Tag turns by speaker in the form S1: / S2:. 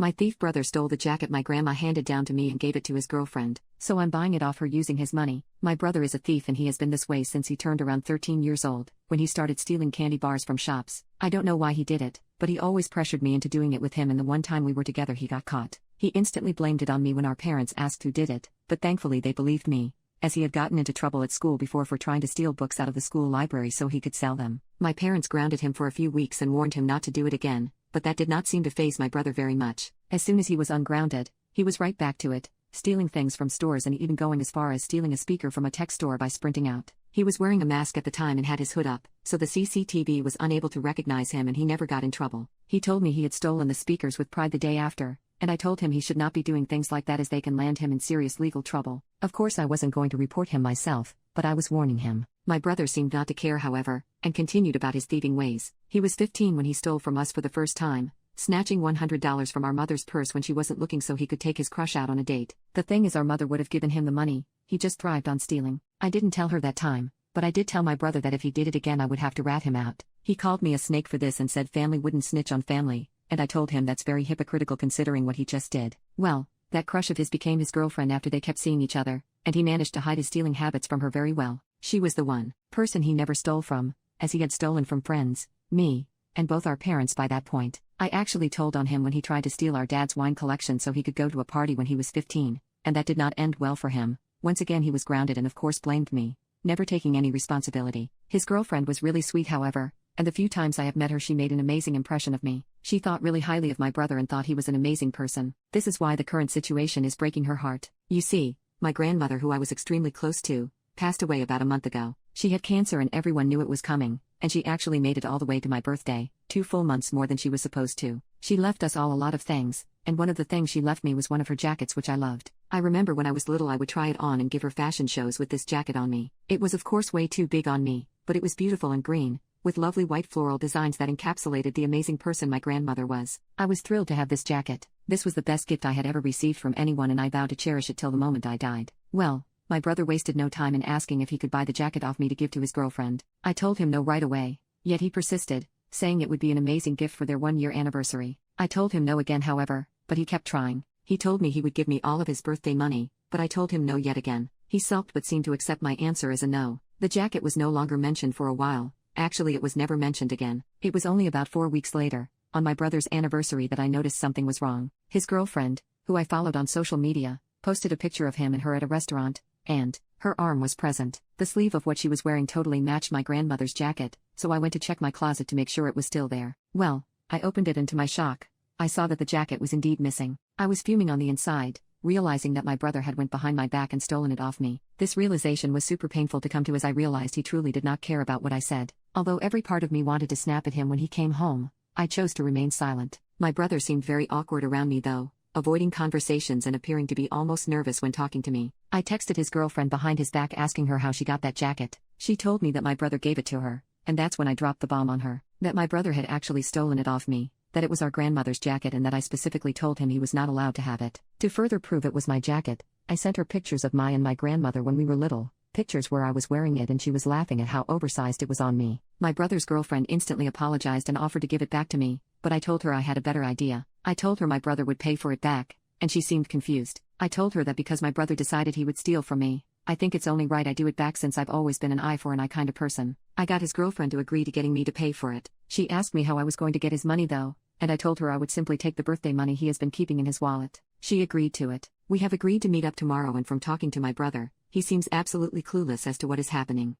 S1: My thief brother stole the jacket my grandma handed down to me and gave it to his girlfriend, so I'm buying it off her using his money. My brother is a thief and he has been this way since he turned around 13 years old, when he started stealing candy bars from shops. I don't know why he did it, but he always pressured me into doing it with him, and the one time we were together he got caught. He instantly blamed it on me when our parents asked who did it, but thankfully they believed me, as he had gotten into trouble at school before for trying to steal books out of the school library so he could sell them. My parents grounded him for a few weeks and warned him not to do it again, but that did not seem to faze my brother very much. As soon as he was ungrounded, he was right back to it, stealing things from stores and even going as far as stealing a speaker from a tech store by sprinting out. He was wearing a mask at the time and had his hood up, so the CCTV was unable to recognize him and he never got in trouble. He told me he had stolen the speakers with pride the day after, and I told him he should not be doing things like that as they can land him in serious legal trouble. Of course I wasn't going to report him myself, but I was warning him. My brother seemed not to care, however, and continued about his thieving ways. He was 15 when he stole from us for the first time, snatching $100 from our mother's purse when she wasn't looking so he could take his crush out on a date. The thing is, our mother would have given him the money, he just thrived on stealing. I didn't tell her that time, but I did tell my brother that if he did it again I would have to rat him out. He called me a snake for this and said family wouldn't snitch on family, and I told him that's very hypocritical considering what he just did. Well, that crush of his became his girlfriend after they kept seeing each other, and he managed to hide his stealing habits from her very well. She was the one person he never stole from, as he had stolen from friends, me, and both our parents by that point. I actually told on him when he tried to steal our dad's wine collection so he could go to a party when he was 15, and that did not end well for him. Once again he was grounded and of course blamed me, never taking any responsibility. His girlfriend was really sweet, however, and the few times I have met her she made an amazing impression of me. She thought really highly of my brother and thought he was an amazing person. This is why the current situation is breaking her heart. You see, my grandmother, who I was extremely close to, passed away about a month ago. She had cancer and everyone knew it was coming, and she actually made it all the way to my birthday, 2 full months more than she was supposed to. She left us all a lot of things, and one of the things she left me was one of her jackets which I loved. I remember when I was little I would try it on and give her fashion shows with this jacket on me. It was of course way too big on me, but it was beautiful and green, with lovely white floral designs that encapsulated the amazing person my grandmother was. I was thrilled to have this jacket. This was the best gift I had ever received from anyone and I vowed to cherish it till the moment I died. Well, my brother wasted no time in asking if he could buy the jacket off me to give to his girlfriend. I told him no right away, yet he persisted, saying it would be an amazing gift for their 1-year anniversary. I told him no again, however, but he kept trying. He told me he would give me all of his birthday money, but I told him no yet again. He sulked but seemed to accept my answer as a no. The jacket was no longer mentioned for a while. Actually, it was never mentioned again. It was only about 4 weeks later, on my brother's anniversary, that I noticed something was wrong. His girlfriend, who I followed on social media, posted a picture of him and her at a restaurant, and her arm was present. The sleeve of what she was wearing totally matched my grandmother's jacket, so I went to check my closet to make sure it was still there. Well, I opened it and to my shock, I saw that the jacket was indeed missing. I was fuming on the inside, realizing that my brother had went behind my back and stolen it off me. This realization was super painful to come to as I realized he truly did not care about what I said. Although every part of me wanted to snap at him when he came home, I chose to remain silent. My brother seemed very awkward around me though, avoiding conversations and appearing to be almost nervous when talking to me. I texted his girlfriend behind his back asking her how she got that jacket. She told me that my brother gave it to her, and that's when I dropped the bomb on her. That my brother had actually stolen it off me, that it was our grandmother's jacket, and that I specifically told him he was not allowed to have it. To further prove it was my jacket, I sent her pictures of my and my grandmother when we were little, pictures where I was wearing it and she was laughing at how oversized it was on me. My brother's girlfriend instantly apologized and offered to give it back to me, but I told her I had a better idea. I told her my brother would pay for it back, and she seemed confused. I told her that because my brother decided he would steal from me, I think it's only right I do it back since I've always been an eye for an eye kind of person. I got his girlfriend to agree to getting me to pay for it. She asked me how I was going to get his money though, and I told her I would simply take the birthday money he has been keeping in his wallet. She agreed to it. We have agreed to meet up tomorrow, and from talking to my brother, he seems absolutely clueless as to what is happening.